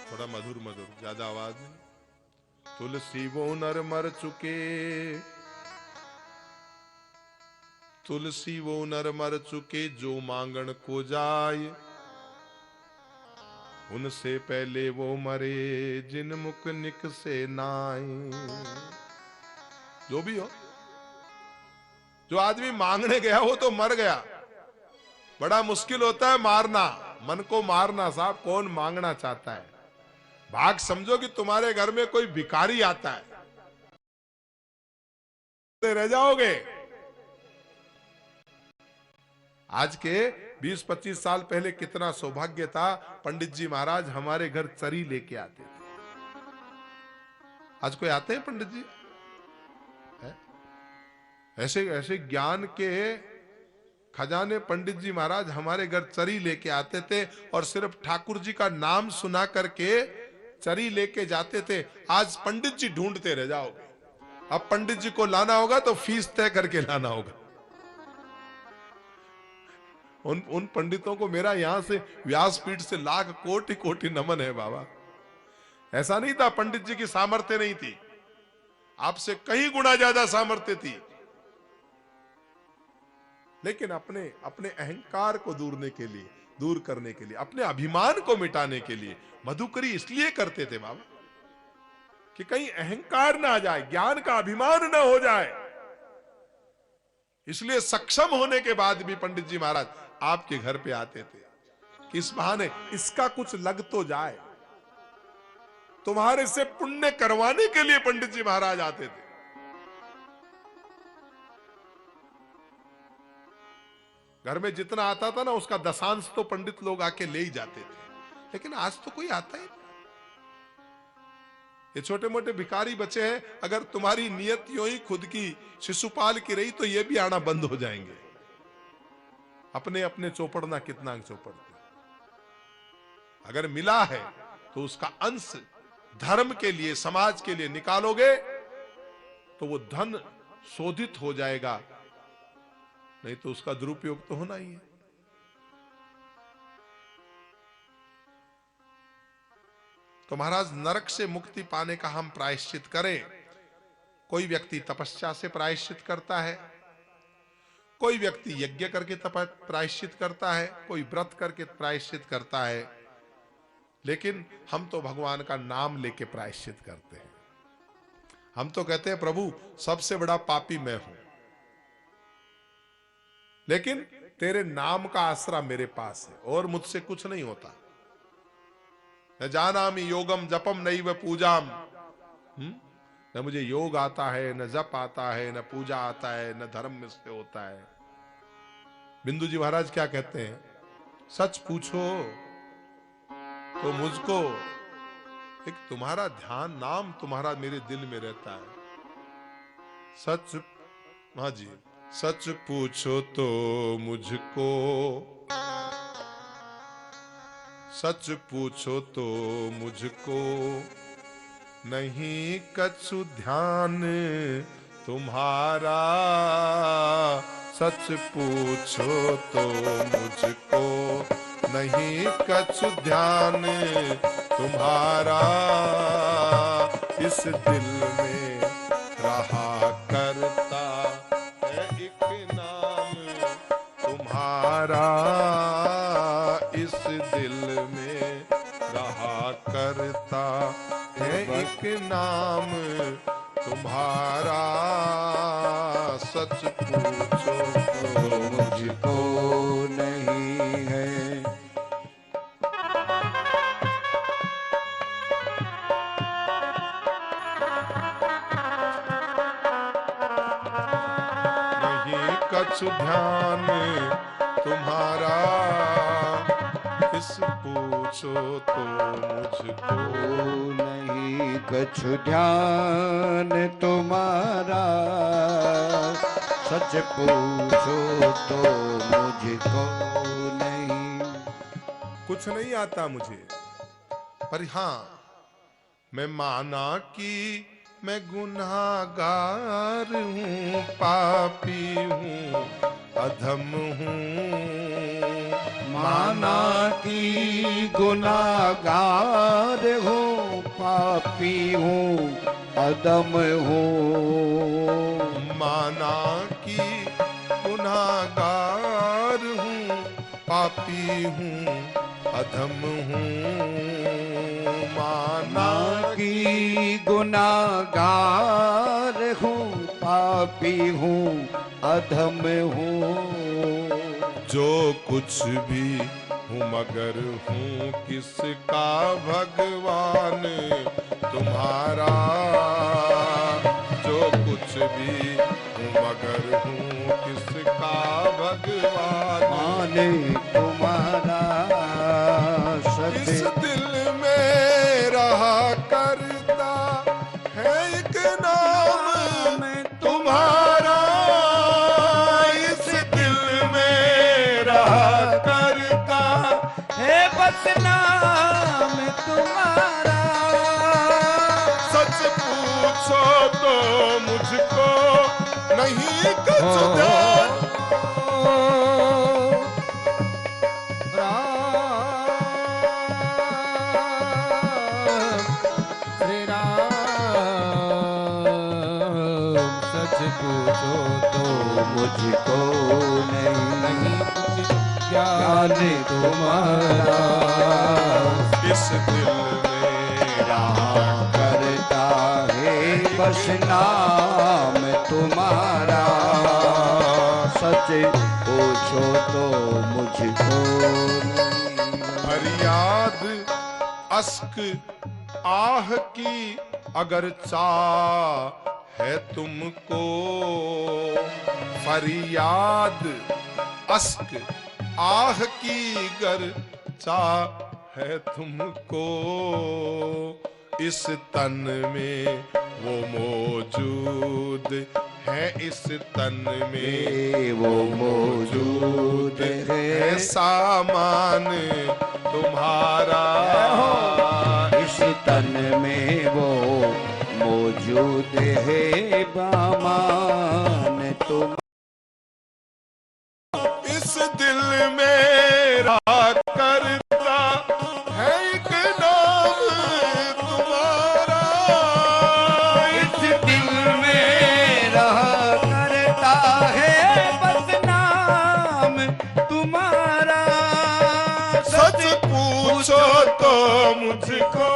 थोड़ा मधुर मधुर, ज्यादा आवाज नहीं। तुलसी वो नर मर चुके, तुलसी वो नर मर चुके, जो मांगण को जाए, उनसे पहले वो मरे, जिन मुख निक से नाए। जो भी हो, जो आदमी मांगने गया वो तो मर गया। बड़ा मुश्किल होता है मारना, मन को मारना। साहब कौन मांगना चाहता है? भाग समझो कि तुम्हारे घर में कोई भिखारी आता है, रह जाओगे। आज के 20-25 साल पहले कितना सौभाग्य था, पंडित जी महाराज हमारे घर चरी लेके आते थे। आज कोई आते हैं पंडित जी? ऐसे ऐसे ज्ञान के खजाने पंडित जी महाराज हमारे घर चरी लेके आते थे और सिर्फ ठाकुर जी का नाम सुना करके चरी लेके जाते थे। आज पंडित जी ढूंढते रह जाओगे। अब पंडित जी को लाना होगा तो फीस तय करके लाना होगा। उन पंडितों को मेरा यहां से व्यासपीठ से लाख कोटि कोटि नमन है बाबा। ऐसा नहीं था पंडित जी की सामर्थ्य नहीं थी, आपसे कहीं गुना ज्यादा सामर्थ्य थी, लेकिन अपने अपने अहंकार को दूर करने के लिए, अपने अभिमान को मिटाने के लिए मधुकरी इसलिए करते थे बाबा कि कहीं अहंकार ना आ जाए, ज्ञान का अभिमान ना हो जाए। इसलिए सक्षम होने के बाद भी पंडित जी महाराज आपके घर पे आते थे। कि इस बहाने इसका कुछ लग तो जाए। तुम्हारे से पुण्य करवाने के लिए पंडित जी महाराज आते थे। घर में जितना आता था ना उसका दशांश तो पंडित लोग आके ले ही जाते थे, लेकिन आज तो कोई आता ही नहीं। ये छोटे मोटे भिखारी बचे हैं, अगर तुम्हारी नियत यूं ही खुद की शिशुपाल की रही तो ये भी आना बंद हो जाएंगे। अपने अपने चौपड़ना कितना चौपड़ते। अगर मिला है तो उसका अंश धर्म के लिए, समाज के लिए निकालोगे तो वो धन शोधित हो जाएगा, नहीं तो उसका दुरुपयोग तो होना ही है। तो महाराज, नरक से मुक्ति पाने का हम प्रायश्चित करें। कोई व्यक्ति तपस्या से प्रायश्चित करता है, कोई व्यक्ति यज्ञ करके प्रायश्चित करता है, कोई व्रत करके प्रायश्चित करता है, लेकिन हम तो भगवान का नाम लेके प्रायश्चित करते हैं। हम तो कहते हैं प्रभु सबसे बड़ा पापी मैं हूं, लेकिन तेरे नाम का आसरा मेरे पास है और मुझसे कुछ नहीं होता। न जानामि योगम जपम नैव पूजाम। न मुझे योग आता है, न जप आता है, न पूजा आता है, न धर्म में से होता है। बिंदु जी महाराज क्या कहते हैं? सच पूछो तो मुझको, एक तुम्हारा ध्यान, नाम तुम्हारा मेरे दिल में रहता है। सच, हाँ जी, सच पूछो तो मुझको, सच पूछो तो मुझको नहीं कछु ध्यान तुम्हारा। सच पूछो तो मुझको नहीं कछु ध्यान तुम्हारा। इस दिल में रहा करता है एक नाम तुम्हारा। इस दिल में रहा करता है एक नाम तुम्हारा। सच पूछो तो मुझको नहीं है। नहीं कछु ध्यान तुम्हारा। इस पूछो तो मुझको नहीं कछु ध्यान तुम्हारा। सच पूछो तो मुझको नहीं। कुछ नहीं आता मुझे, पर हाँ मैं माना कि मैं गुनाहगार हूँ, पापी हूँ, अधम हूँ। माना कि गुनाहगार हूँ, पापी हूँ, अदम हूँ। माना कि गुनाहगार हूँ, पापी हूँ, अधम हूँ। माना कि गुनाहगार हूँ, पापी हूँ, अधम हूँ। जो कुछ भी हूँ मगर हूँ किसका भगवान तुम्हारा। जो कुछ भी हूँ मगर हूँ किसका भगवान माने तुम्हारा। इस दिल में रहा करता है एक नाम तुम्हारा। इस दिल में रहा करता है बस नाम तुम्हारा। सच पूछो तो मुझको नहीं कुछ ध्यान। श्री राम सच पूछो तो मुझको नहीं कुछ ज्ञान तुम्हारा। इस दिल में रहा करता है बस नाम तुम्हारा। सच पूछो तो मुझको नहीं। फरियाद अस्क आह की अगर चाह है तुमको, फरियाद अस्क आह की गर चाह है तुमको, इस तन में वो मौजूद है, इस तन में वो मौजूद है सामान तुम्हारा, इस तन में वो मौजूद है बामान तुम, इस दिल में रहा करता है एक नाम तुम्हारा, इस दिल में रहा करता है बस नाम तुम्हारा, सच पूछो तो मुझको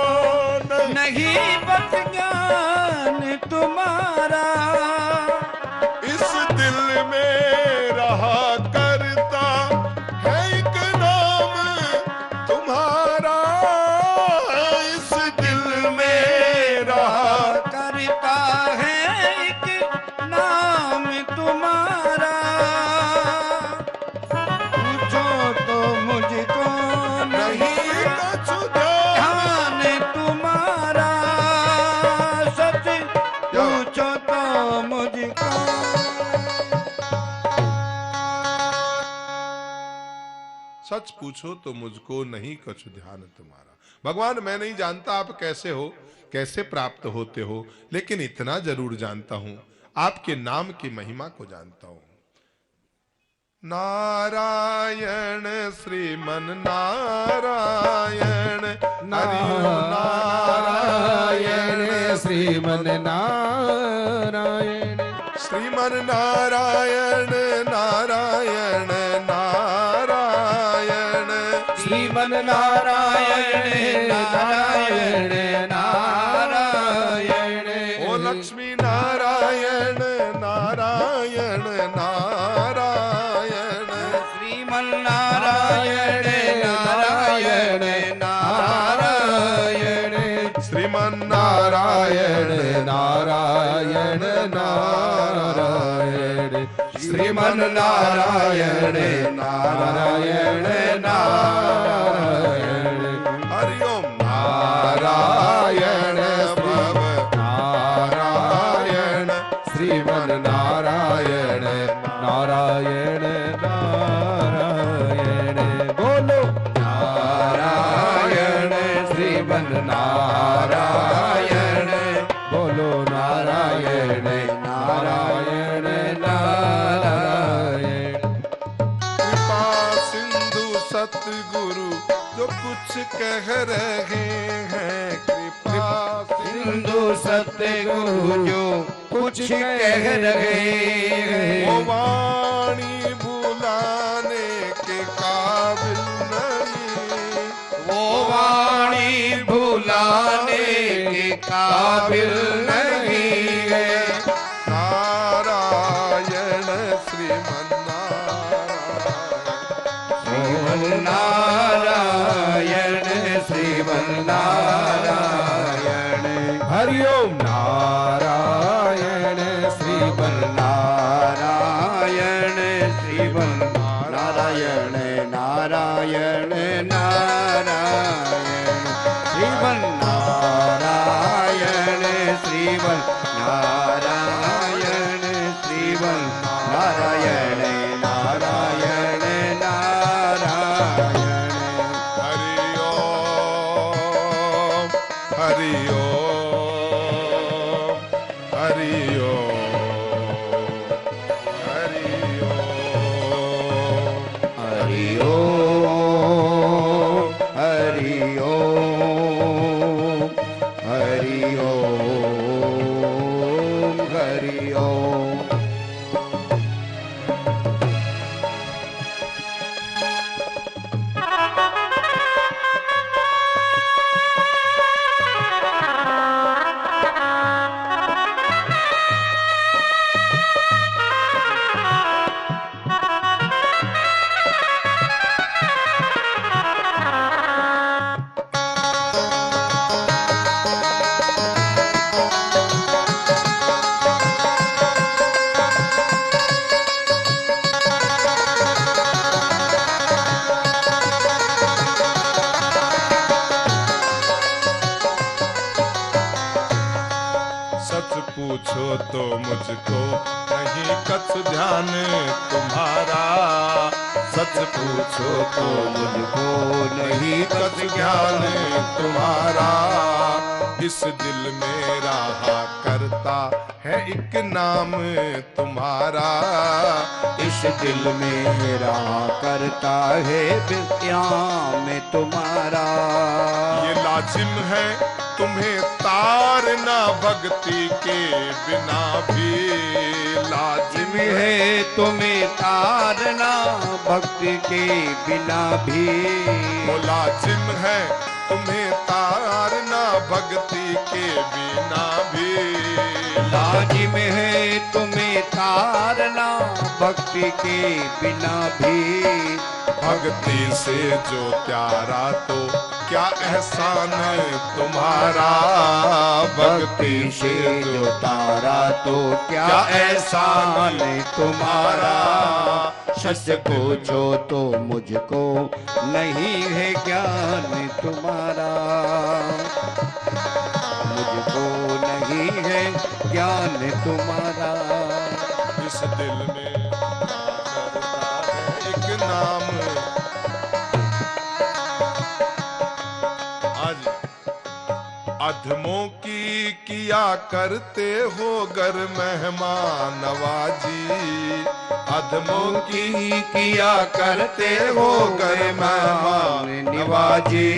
नहीं बस ज्ञान तुम्हारा, इस दिल में रहा करता है एक नाम तुम्हारा, इस दिल में रहा करता है एक नाम तुम्हारा, पूछो तो मुझको नहीं कछु ध्यान तुम्हारा, सच पूछो तो मुझको, सच पूछो तो मुझको नहीं कछु ध्यान तुम्हारा। भगवान मैं नहीं जानता आप कैसे हो, कैसे प्राप्त होते हो, लेकिन इतना जरूर जानता हूं आपके नाम की महिमा को जानता हूं। नारायण श्रीमन नारायण हरि नारायण श्रीमन नारायण, श्रीमन नारायण नारायण नारायण श्रीमन नारायण नारायण नारायण, ओ लक्ष्मी नारायण नारायण नारायण श्रीमन नारायण नारायण नारायण, श्रीमन नारायण नारायण नारायण, श्रीमन नारायण नारायण नारायण, हरिओम नारायण भव नारायण श्रीमन नारायण नारायण नारायण, बोलो नारायण श्रीमन नारायण, बोलो नारायण नारायण नारायण, कृपा सिंधु सतगुरु जो कुछ कह रहे हैं, कृपा सिंधु सतगुरु जो कुछ कह रहे हैं, वो वाणी भुलाने के काबिल नहीं, वो वाणी भुलाने के काबिल नहीं है, नारायण श्रीमन नारायण श्रीमन नारायण, हरिओम नारायण श्रीमन नारायण श्रीमन नारायण नारायण नारायण, श्रीमन नारायण श्रीमन नारायण श्रीमन नारायण नारायण नारायण, हरि ओम हरि ओम हरि ओम हरि ओम हरि ओम हरि ओम हरि ओम हरि ओम, पूछो तो मुझको नहीं कछु ध्यान तुम्हारा, सच पूछो तो मुझको नहीं कछु ज्ञान तुम्हारा। इस दिल में रहा करता है एक नाम तुम्हारा, इस दिल में रहा करता है विद्या में तुम्हारा। ये लाजिम है तुम्हें तारना भक्ति के बिना भी, लाजिम है तुम्हें तारना भक्ति के बिना भी। वो लाजिम है तुम्हें तारना भक्ति के बिना भी, लाजिम है तुम्हें तारना भक्ति के बिना भी। भक्ति से जो प्यारा तो क्या एहसान तुम्हारा, भक्ति से जो तारा तो क्या एहसान तुम्हारा। सच पूछो तो मुझको नहीं है ज्ञान तुम्हारा, मुझको नहीं है ज्ञान तुम्हारा। इस दिल में करता है एक नाम। आज अधमों की किया करते हो गर मेहमान नवाजी, अधमों की किया करते हो गर मेहमान नवाजी।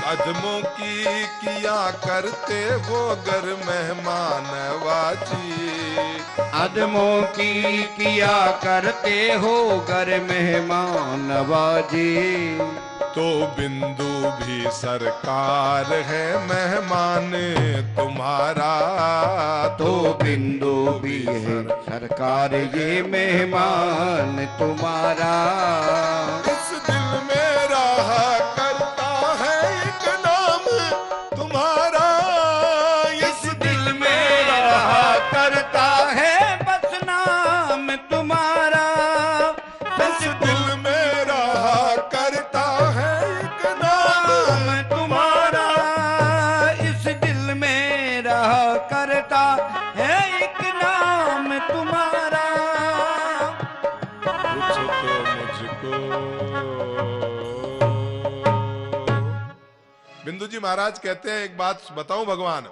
अधमों की किया करते हो गर मेहमान नवाजी, अदमों की किया करते हो गर मेहमान नवाजी। तो बिंदु भी सरकार है मेहमान तुम्हारा, तो बिंदु भी है सरकार ये मेहमान तुम्हारा। इस दिल में रहा करता है एक नाम तुम्हारा, इस दिल में रहा करता है बस नाम तुम्हारा। इस दिल में रहा करता है एक नाम तुम्हारा, इस दिल में रहा करता है एक नाम तुम्हारा। पूछो तो मुझको। बिंदु जी महाराज कहते हैं एक बात बताऊं भगवान,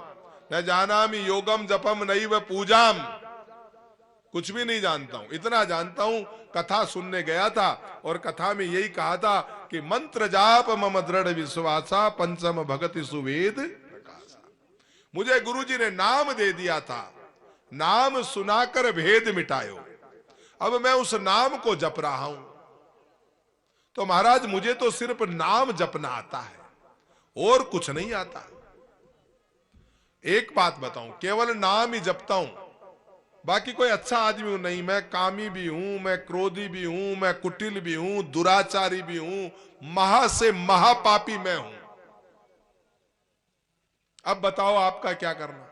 न जानामि योगम जपम नैव पूजाम, कुछ भी नहीं जानता हूं, इतना जानता हूं कथा सुनने गया था और कथा में यही कहा था कि मंत्र जाप मम दृढ़ विश्वासा पंचम भगति सुवेद प्रकाशा। मुझे गुरुजी ने नाम दे दिया था, नाम सुनाकर भेद मिटायो, अब मैं उस नाम को जप रहा हूं। तो महाराज मुझे तो सिर्फ नाम जपना आता है और कुछ नहीं आता। एक बात बताऊं, केवल नाम ही जपता हूं, बाकी कोई अच्छा आदमी हूं नहीं। मैं कामी भी हूं, मैं क्रोधी भी हूं, मैं कुटिल भी हूं, दुराचारी भी हूं, महा से महापापी मैं हूं। अब बताओ आपका क्या करना।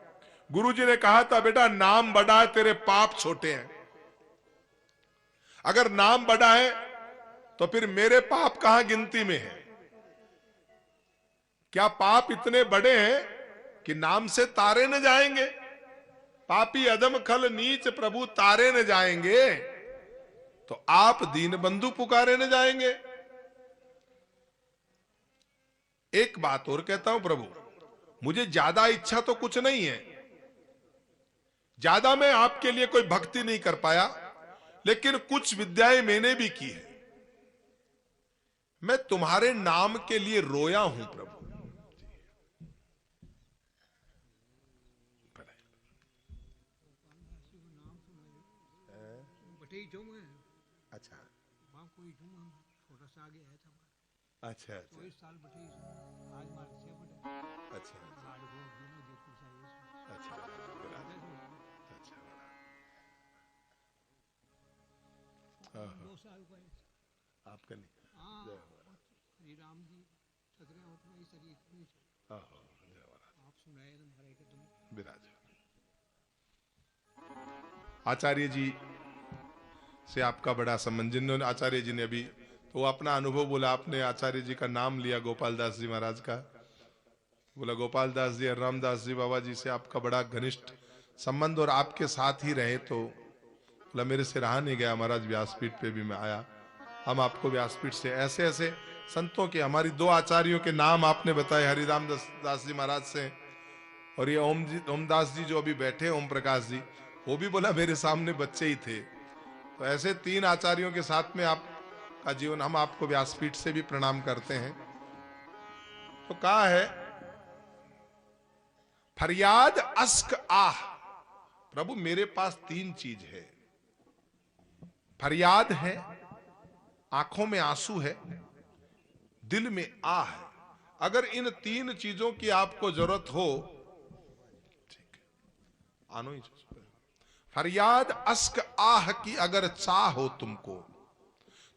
गुरुजी ने कहा था बेटा नाम बड़ा है, तेरे पाप छोटे हैं। अगर नाम बड़ा है तो फिर मेरे पाप कहां गिनती में है? क्या पाप इतने बड़े हैं कि नाम से तारे न जाएंगे? पापी अधम खल नीच प्रभु तारे न जाएंगे, तो आप दीन बंधु पुकारे न जाएंगे? एक बात और कहता हूं प्रभु, मुझे ज्यादा इच्छा तो कुछ नहीं है, ज्यादा मैं आपके लिए कोई भक्ति नहीं कर पाया, लेकिन कुछ विद्याएं मैंने भी की है। मैं तुम्हारे नाम के लिए रोया हूं प्रभु। अच्छा छोटा सा आगे आया था। अच्छा तो इस साल बटे आज मार्च से बटे अच्छा साल को दिन देखो साइज अच्छा अच्छा हाँ, 2 साल का है। आपका नहीं हाँ जय महाराज। श्री राम जी सत्रह उतना ही शरीर इतनी हाँ हाँ, जय महाराज। आप सुनाए तो हमारे के तुम विराज। आचार्य जी से आपका बड़ा संबंध, जिन्होंने आचार्य जी ने अभी तो वो अपना अनुभव बोला, आपने आचार्य जी का नाम लिया गोपाल दास जी महाराज का, बोला गोपाल दास जी और रामदास जी बाबा जी से आपका बड़ा घनिष्ठ संबंध और आपके साथ ही रहे तो बोला मेरे से रहा नहीं गया महाराज, व्यासपीठ पे भी मैं आया। हम आपको व्यासपीठ से ऐसे ऐसे संतों के, हमारी 2 आचार्यों के नाम आपने बताए, हरिराम दास जी महाराज से और ये ओमदास जी जो अभी बैठे, ओम प्रकाश जी, वो भी बोला मेरे सामने बच्चे ही थे। तो ऐसे 3 आचार्यों के साथ में आपका जीवन, हम आपको व्यासपीठ से भी प्रणाम करते हैं। तो कहा है फरियाद अस्क आह, प्रभु मेरे पास 3 चीज है। फरियाद है, आंखों में आंसू है, दिल में आह है। अगर इन 3 चीजों की आपको जरूरत हो, ठीक है, आनो ही फरियाद अस्क आह की अगर चाह हो तुमको,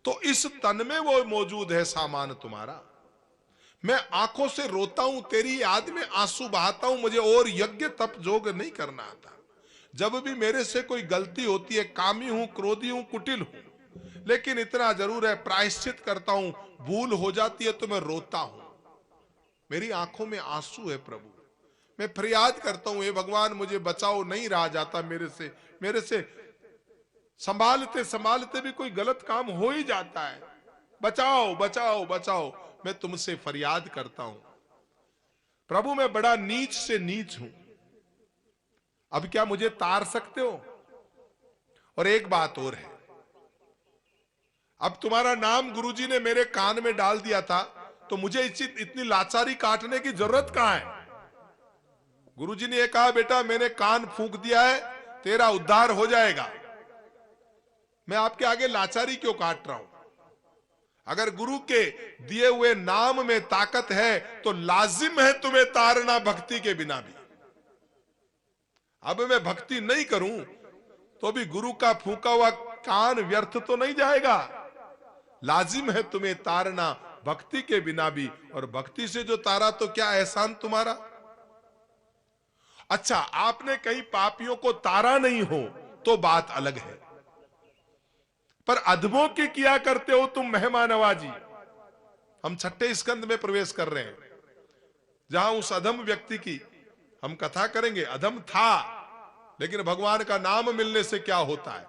तो इस तन में वो मौजूद है सामान तुम्हारा। मैं आंखों से रोता हूं, तेरी याद में आंसू बहाता हूं, मुझे और यज्ञ तप जोग नहीं करना आता। जब भी मेरे से कोई गलती होती है, कामी हूं, क्रोधी हूं, कुटिल हूं, लेकिन इतना जरूर है प्रायश्चित करता हूं, भूल हो जाती है तो मैं रोता हूं। मेरी आंखों में आंसू है प्रभु, मैं फरियाद करता हूं, हे भगवान मुझे बचाओ, नहीं रहा जाता मेरे से संभालते संभालते भी कोई गलत काम हो ही जाता है, बचाओ बचाओ बचाओ, मैं तुमसे फरियाद करता हूं। प्रभु मैं बड़ा नीच से नीच हूं, अब क्या मुझे तार सकते हो? और एक बात और है, अब तुम्हारा नाम गुरुजी ने मेरे कान में डाल दिया था, तो मुझे इतनी लाचारी काटने की जरूरत कहां है? गुरुजी ने यह कहा बेटा मैंने कान फूंक दिया है, तेरा उद्धार हो जाएगा, मैं आपके आगे लाचारी क्यों काट रहा हूं? अगर गुरु के दिए हुए नाम में ताकत है तो लाजिम है तुम्हें तारना भक्ति के बिना भी। अब मैं भक्ति नहीं करूं तो भी गुरु का फूंका हुआ कान व्यर्थ तो नहीं जाएगा, लाजिम है तुम्हें तारना भक्ति के बिना भी। और भक्ति से जो तारा तो क्या एहसान तुम्हारा। अच्छा आपने कहीं पापियों को तारा नहीं हो तो बात अलग है, पर अधमों की किया करते हो तुम मेहमान नवाजी। हम 6ठे स्कंद में प्रवेश कर रहे हैं, जहां उस अधम व्यक्ति की हम कथा करेंगे। अधम था, लेकिन भगवान का नाम मिलने से क्या होता है?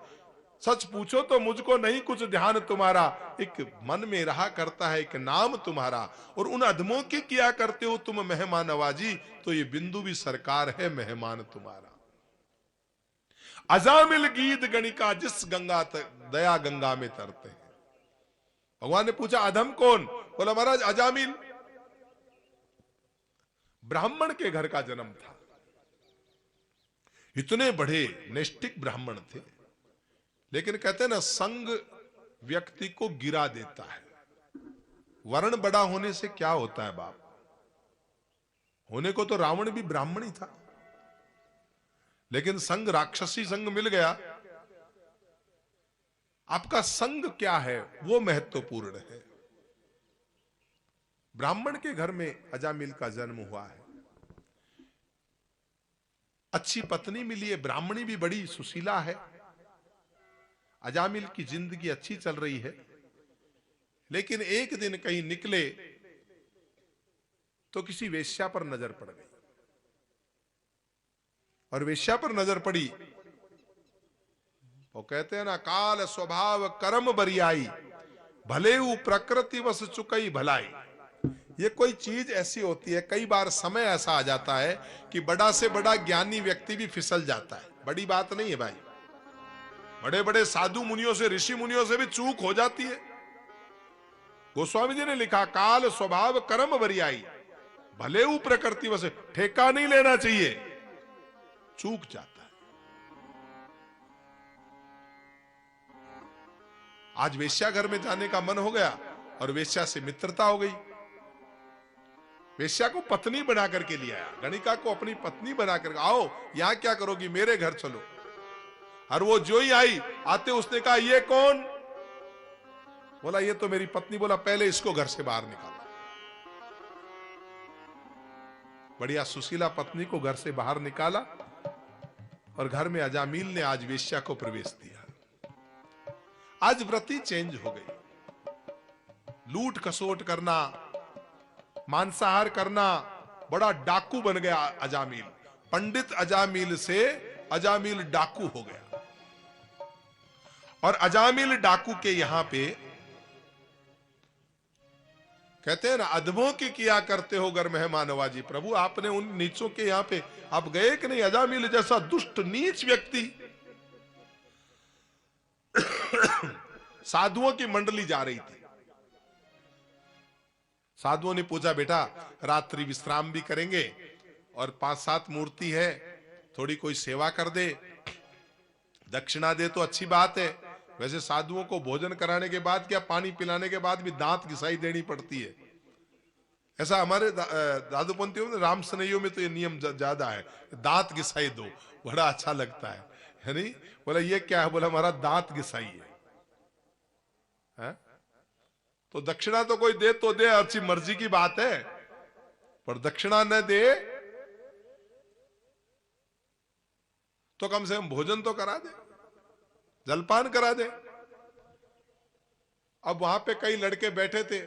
सच पूछो तो मुझको नहीं कुछ ध्यान तुम्हारा, एक मन में रहा करता है एक नाम तुम्हारा। और उन अधमों की किया करते हो तुम मेहमान नवाजी, तो ये बिंदु भी सरकार है मेहमान तुम्हारा। अजामिल गीत गणिका जिस गंगा दया गंगा में तरते हैं। भगवान ने पूछा अधम कौन? बोला महाराज अजामिल, ब्राह्मण के घर का जन्म था, इतने बड़े नैष्ठिक ब्राह्मण थे, लेकिन कहते हैं ना संग व्यक्ति को गिरा देता है। वर्ण बड़ा होने से क्या होता है बाप? होने को तो रावण भी ब्राह्मण ही था, लेकिन संग राक्षसी संग मिल गया। आपका संग क्या है वो महत्वपूर्ण है। ब्राह्मण के घर में अजामिल का जन्म हुआ है, अच्छी पत्नी मिली है, ब्राह्मणी भी बड़ी सुशीला है। अजामिल की जिंदगी अच्छी चल रही है, लेकिन एक दिन कहीं निकले तो किसी वेश्या पर नजर पड़ गई। और वेश्या पर नजर पड़ी, वो कहते हैं ना काल स्वभाव कर्म बरियाई, भले ऊ प्रकृति वस चुकई भलाई। ये कोई चीज ऐसी होती है, कई बार समय ऐसा आ जाता है कि बड़ा से बड़ा ज्ञानी व्यक्ति भी फिसल जाता है। बड़ी बात नहीं है भाई, बड़े बड़े साधु मुनियों से, ऋषि मुनियों से भी चूक हो जाती है। गोस्वामी जी ने लिखा काल स्वभाव कर्म बरियाई, भले ऊ प्रकृति वस, ठेका नहीं लेना चाहिए, चूक जाता है। आज वेश्या घर में जाने का मन हो गया और वेश्या से मित्रता हो गई। वेश्या को पत्नी बना करके ले आया, गणिका को अपनी पत्नी बनाकर, आओ यहां क्या करोगी, मेरे घर चलो। और वो जो ही आई, आते उसने कहा ये कौन? बोला ये तो मेरी पत्नी। बोला पहले इसको घर से बाहर निकालो। बढ़िया सुशीला पत्नी को घर से बाहर निकाला और घर में अजामिल ने आज वेश्या को प्रवेश दिया। आज व्रती चेंज हो गई, लूट खसोट करना, मांसाहार करना, बड़ा डाकू बन गया अजामिल। पंडित अजामिल से अजामिल डाकू हो गया। और अजामिल डाकू के यहां पे कहते हैं ना, अधमों की किया करते हो गर मेहमानवाजी। प्रभु आपने उन नीचों के यहां पे आप गए कि नहीं? अजामिल जैसा दुष्ट नीच व्यक्ति। साधुओं की मंडली जा रही थी। साधुओं ने पूछा, बेटा रात्रि विश्राम भी करेंगे और 5-7 मूर्ति है, थोड़ी कोई सेवा कर दे, दक्षिणा दे तो अच्छी बात है। वैसे साधुओं को भोजन कराने के बाद क्या, पानी पिलाने के बाद भी दांत घिसाई देनी पड़ती है। ऐसा हमारे दादूपंथियों में, राम सनइयों में तो ये नियम ज्यादा है, दांत घिसाई दो, बड़ा अच्छा लगता है नहीं? बोला ये क्या है? बोला हमारा दांत घिसाई है? तो दक्षिणा तो कोई दे तो दे, अच्छी मर्जी की बात है, पर दक्षिणा न दे तो कम से कम भोजन तो करा दे, जलपान करा दे। अब वहां पे कई लड़के बैठे थे,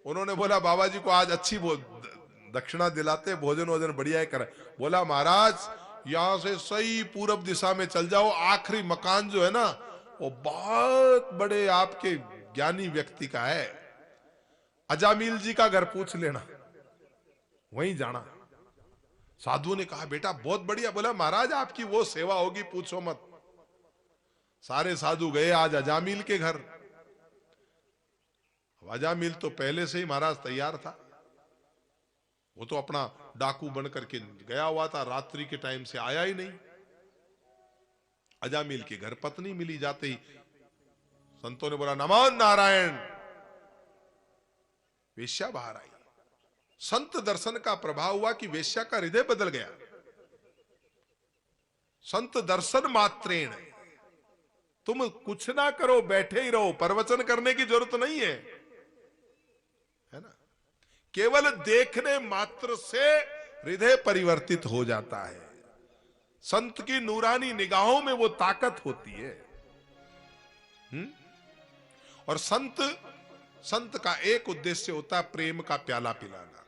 उन्होंने बोला बाबा जी को आज अच्छी दक्षिणा दिलाते, भोजन वोजन बढ़िया ही करे। बोला महाराज यहां से सही पूरब दिशा में चल जाओ, आखिरी मकान जो है ना वो बहुत बड़े आपके ज्ञानी व्यक्ति का है, अजामिल जी का घर पूछ लेना, वहीं जाना। साधुओं ने कहा बेटा बहुत बढ़िया। बोला महाराज आपकी वो सेवा होगी पूछो मत। सारे साधु गए आज अजामिल के घर। अजामिल तो पहले से ही महाराज तैयार था, वो तो अपना डाकू बन करके गया हुआ था, रात्रि के टाइम से आया ही नहीं। अजामिल के घर पत्नी मिली, जाते ही संतों ने बोला नमो नारायण। वेश्या बाहर आई। संत दर्शन का प्रभाव हुआ कि वेश्या का हृदय बदल गया। संत दर्शन मात्रेण, तुम कुछ ना करो, बैठे ही रहो, प्रवचन करने की जरूरत नहीं है ना? केवल देखने मात्र से हृदय परिवर्तित हो जाता है। संत की नूरानी निगाहों में वो ताकत होती है। और संत का एक उद्देश्य होता है प्रेम का प्याला पिलाना।